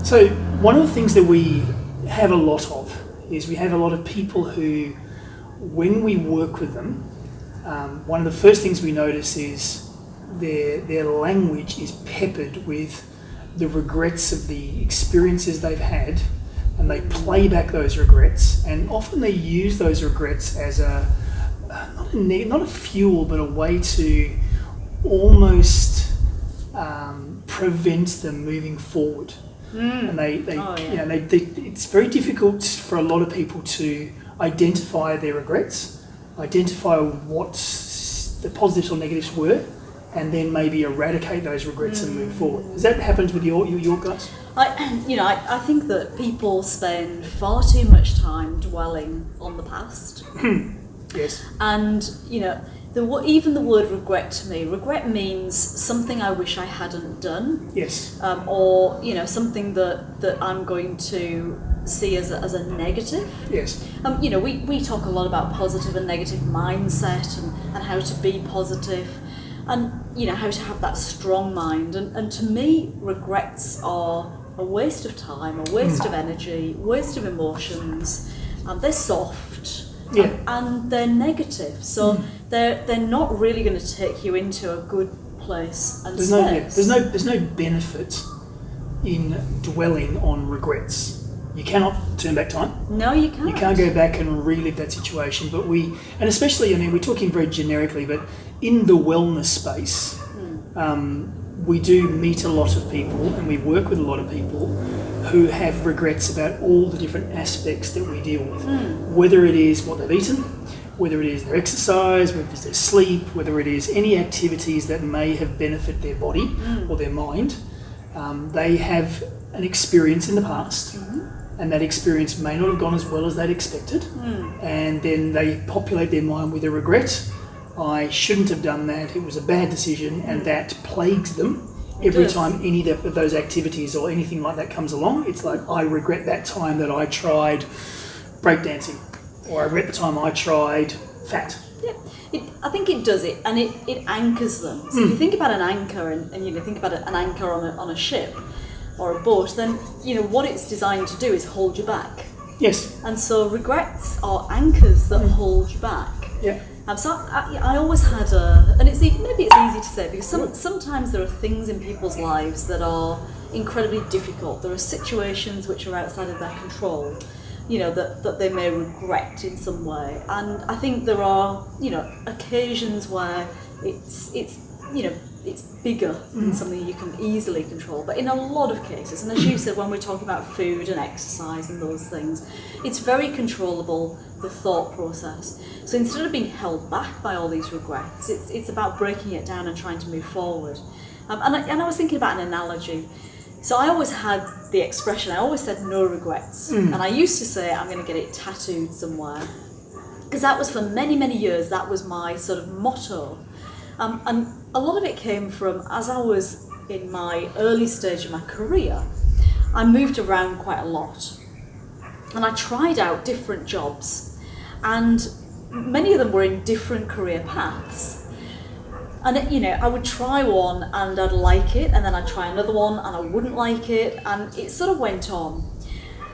So one of the things that we have a lot of is we have a lot of people who, when we work with them, one of the first things we notice is their language is peppered with the regrets of the experiences they've had, and they play back those regrets, and often they use those regrets as not a fuel, but a way to almost prevent them moving forward. And it's very difficult for a lot of people to identify their regrets, identify what the positives or negatives were, and then maybe eradicate those regrets and move forward. Has that happened with your guys? I think that people spend far too much time dwelling on the past. Yes. And even the word regret to me, regret means something I wish I hadn't done. Yes. Or something that I'm going to see as a negative. Yes. We talk a lot about positive and negative mindset and how to be positive, and how to have that strong mind. And to me, regrets are a waste of time, a waste of energy, waste of emotions. They're soft. Yeah. And they're negative, so they're not really going to take you into a good place and space. There's no benefit in dwelling on regrets. You cannot turn back time. No, you can't. You can't go back and relive that situation. But especially, we're talking very generically, but in the wellness space, we do meet a lot of people, and we work with a lot of people who have regrets about all the different aspects that we deal with. Whether it is what they've eaten, whether it is their exercise, whether it's their sleep, whether it is any activities that may have benefited their body or their mind. They have an experience in the past, and that experience may not have gone as well as they'd expected, and then they populate their mind with a regret. I shouldn't have done that, it was a bad decision, and that plagues them every time any of those activities or anything like that comes along. It's like, I regret that time that I tried breakdancing, or I regret the time I tried fat. Yeah, I think it does it, and it anchors them. So if you think about an anchor, and you think about an anchor on a ship or a boat, then what it's designed to do is hold you back. Yes. And so regrets are anchors that hold you back. Yeah. So I always had maybe it's easy to say, because sometimes there are things in people's lives that are incredibly difficult. There are situations which are outside of their control, that they may regret in some way. And I think there are, occasions where it's bigger than something you can easily control. But in a lot of cases, and as you said, when we're talking about food and exercise and those things, it's very controllable, the thought process. So instead of being held back by all these regrets, it's about breaking it down and trying to move forward. And I was thinking about an analogy. So I always had the expression, I always said no regrets. And I used to say I'm going to get it tattooed somewhere. Because that was, for many, many years, that was my sort of motto. And a lot of it came from, as I was in my early stage of my career, I moved around quite a lot. And I tried out different jobs. And many of them were in different career paths. And I would try one and I'd like it, and then I'd try another one and I wouldn't like it, and it sort of went on.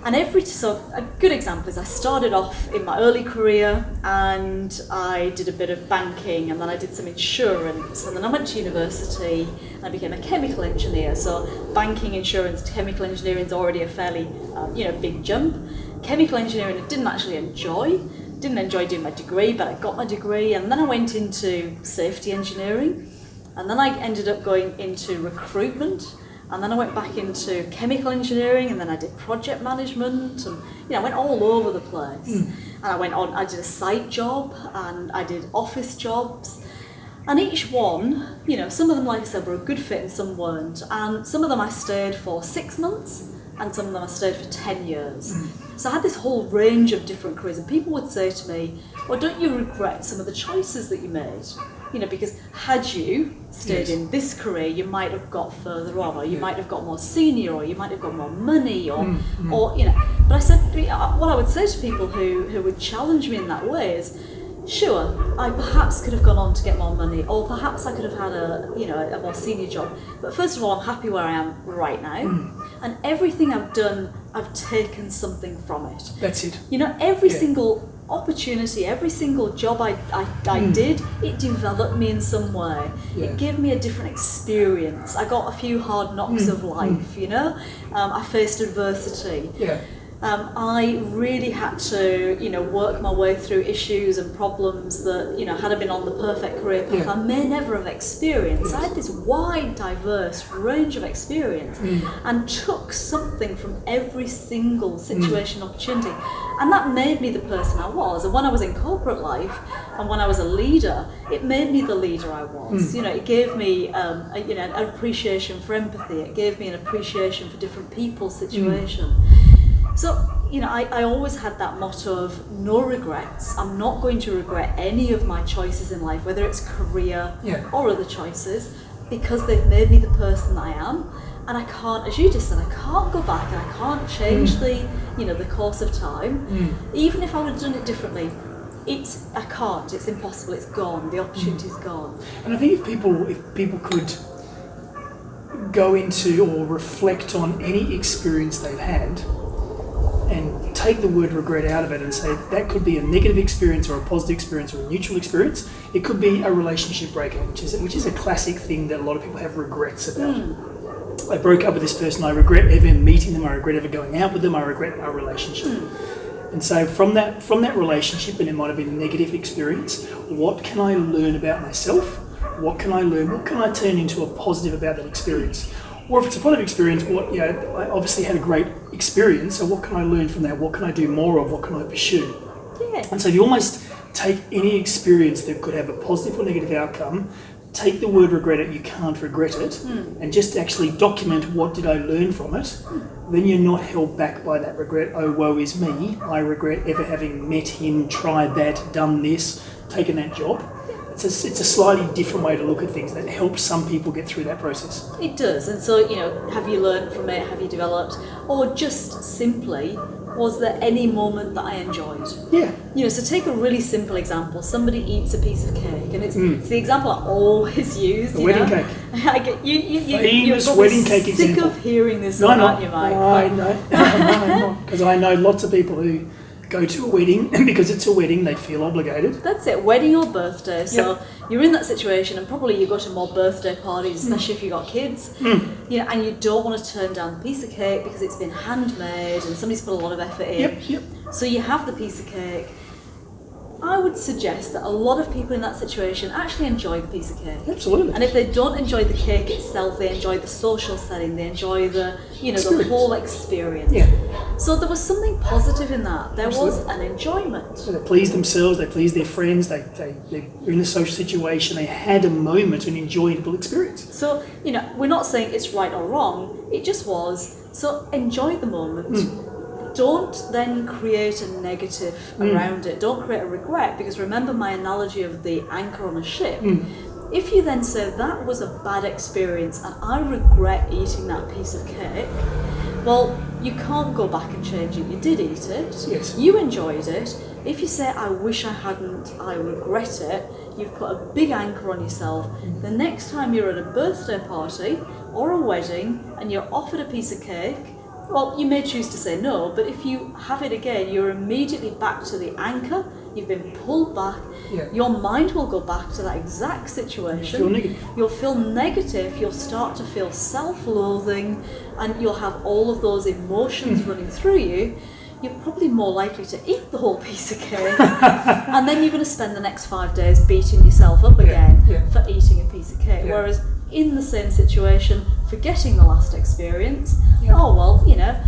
And so a good example is I started off in my early career and I did a bit of banking, and then I did some insurance, and then I went to university and I became a chemical engineer. So banking, insurance, chemical engineering is already a fairly big jump. Chemical engineering I didn't actually enjoy. Didn't enjoy doing my degree, but I got my degree, and then I went into safety engineering, and then I ended up going into recruitment, and then I went back into chemical engineering, and then I did project management, and I went all over the place. And I did a site job, and I did office jobs, and each one, some of them, like I said, were a good fit and some weren't, and some of them I stayed for 6 months, and some of them I stayed for 10 years. So I had this whole range of different careers, and people would say to me, well, don't you regret some of the choices that you made? Because had you stayed in this career, you might have got further on, or you might have got more senior, or you might have got more money, or But I said, what I would say to people who would challenge me in that way is, sure, I perhaps could have gone on to get more money, or perhaps I could have had a more senior job. But first of all, I'm happy where I am right now. and everything I've done, I've taken something from it. That's it. You know, every single opportunity, every single job I did, it developed me in some way. It gave me a different experience. I got a few hard knocks of life, you know. I faced adversity. I really had to, you know, work my way through issues and problems that, you know, had I been on the perfect career path, I may never have experienced. I had this wide, diverse range of experience and took something from every single situation, opportunity. And that made me the person I was. And when I was in corporate life and when I was a leader, it made me the leader I was. You know, it gave me, you know, an appreciation for empathy. It gave me an appreciation for different people's situation. So, you know, I always had that motto of no regrets. I'm not going to regret any of my choices in life, whether it's career or other choices, because they've made me the person that I am. And I can't, as you just said, I can't go back and I can't change the, you know, the course of time. Even if I would have done it differently, I can't, it's impossible, it's gone, the opportunity's gone. And I think if people could go into or reflect on any experience they've had, and take the word regret out of it and say that could be a negative experience or a positive experience or a neutral experience. It could be a relationship breakup, which is a classic thing that a lot of people have regrets about. I broke up with this person, I regret ever meeting them, I regret ever going out with them, I regret our relationship. And so from that relationship, and it might have been a negative experience, what can I learn about myself? What can I learn? What can I turn into a positive about that experience? Or if it's a positive experience, I obviously had a great experience, so what can I learn from that? What can I do more of? What can I pursue? And so you almost take any experience that could have a positive or negative outcome, take the word regret it, you can't regret it, and just actually document what did I learn from it. Then you're not held back by that regret. Oh, woe is me. I regret ever having met him, tried that, done this, taken that job. It's a slightly different way to look at things that helps some people get through that process. It does. And so, you know, have you learned from it? Have you developed? Or just simply, was there any moment that I enjoyed? You know, so take a really simple example. Somebody eats a piece of cake, and it's the example I always use. The wedding cake. I get, Famous you're wedding cake sick example. of hearing this, aren't you, Mike? No, because I know lots of people who go to a wedding, and because it's a wedding, they feel obligated. That's it, wedding or birthday. So you're in that situation, and probably you go to more birthday parties, especially if you've got kids, you know, and you don't want to turn down the piece of cake because it's been handmade and somebody's put a lot of effort in. So you have the piece of cake. I would suggest that a lot of people in that situation actually enjoy the piece of cake. Absolutely. And if they don't enjoy the cake itself, they enjoy the social setting, they enjoy the, you know, the whole experience. So there was something positive in that. There was an enjoyment. So they pleased themselves, they pleased their friends, they're in a social situation, they had a moment, an enjoyable experience. So, you know, we're not saying it's right or wrong, it just was. So enjoy the moment. Don't then create a negative around it. Don't create a regret, because remember my analogy of the anchor on a ship. If you then say that was a bad experience and I regret eating that piece of cake, well, you can't go back and change it. You did eat it. You enjoyed it. If you say, I wish I hadn't, I regret it, you've put a big anchor on yourself. The next time you're at a birthday party or a wedding and you're offered a piece of cake, well, you may choose to say no, but if you have it again, you're immediately back to the anchor, you've been pulled back, your mind will go back to that exact situation. You'll feel negative, you'll start to feel self-loathing, and you'll have all of those emotions running through you. You're probably more likely to eat the whole piece of cake, and then you're going to spend the next 5 days beating yourself up again for eating a piece of cake. Whereas in the same situation, forgetting the last experience, oh well, you know,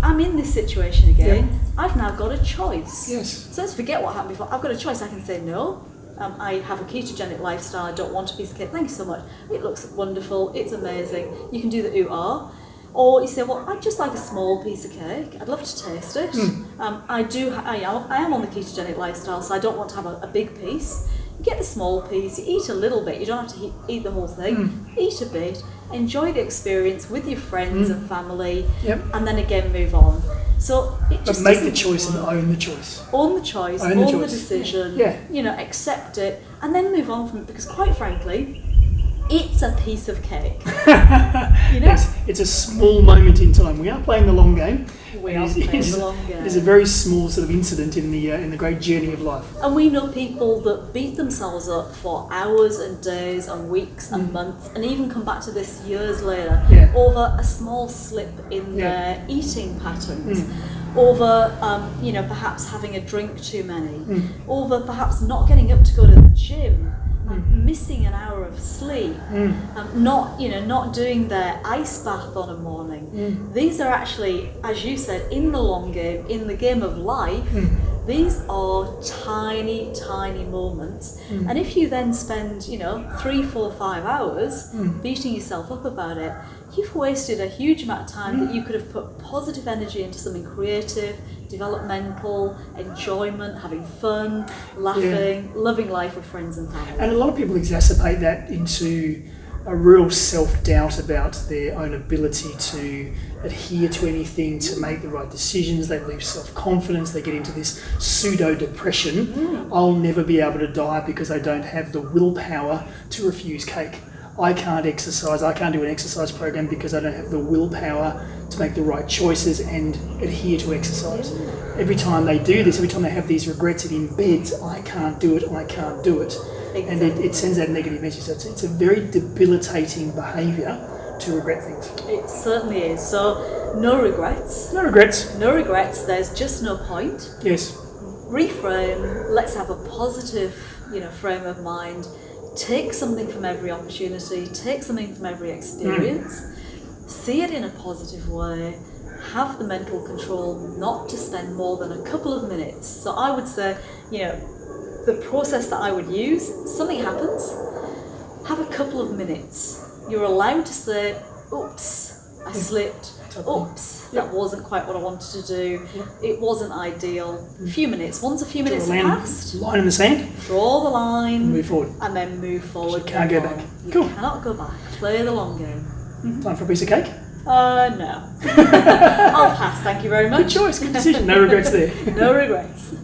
I'm in this situation again, I've now got a choice. So let's forget what happened before. I've got a choice. I can say no. I have a ketogenic lifestyle, I don't want a piece of cake. Thank you so much. It looks wonderful, it's amazing. You can do the ooh-ah. Or you say, well, I'd just like a small piece of cake. I'd love to taste it. I am on the ketogenic lifestyle, so I don't want to have a big piece. You get the small piece, you eat a little bit, you don't have to eat the whole thing. Eat a bit, enjoy the experience with your friends and family, and then again move on. So it just make the choice and own the choice. Own the choice, own the decision, you know, accept it, and then move on from it, because quite frankly, it's a piece of cake. You know? It's a small moment in time. We are playing the long game. We are playing the long game. It's a very small sort of incident in the great journey of life. And we know people that beat themselves up for hours and days and weeks and months, and even come back to this years later over a small slip in their eating patterns, over perhaps having a drink too many, over perhaps not getting up to go to the gym, missing an hour of sleep, not doing their ice bath on a morning. These are actually, as you said, in the long game, in the game of life, these are tiny, tiny moments. And if you then spend, 3, 4, 5 hours beating yourself up about it, you've wasted a huge amount of time that you could have put positive energy into something creative, developmental, enjoyment, having fun, laughing, loving life with friends and family. And a lot of people exacerbate that into a real self-doubt about their own ability to adhere to anything, to make the right decisions. They lose self-confidence, they get into this pseudo-depression. I'll never be able to diet because I don't have the willpower to refuse cake. I can't exercise, I can't do an exercise program because I don't have the willpower to make the right choices and adhere to exercise. Every time they do this, every time they have these regrets, it embeds, I can't do it, I can't do it. Exactly. And it sends that negative message. So it's a very debilitating behaviour to regret things. It certainly is. So no regrets. No regrets. No regrets, there's just no point. Yes. Reframe, let's have a positive, frame of mind. Take something from every opportunity, take something from every experience, see it in a positive way, have the mental control not to spend more than a couple of minutes. So I would say, the process that I would use, something happens, have a couple of minutes. You're allowed to say, oops, I slipped. Oops, that wasn't quite what I wanted to do. It wasn't ideal. A few minutes. Once a few minutes have passed, line in the sand. Draw the line. Move forward. And then move forward. You can't go back. You Cool. cannot go back. Play the long game. Time for a piece of cake? No. I'll pass, thank you very much. Good choice, good decision. No regrets there. No regrets.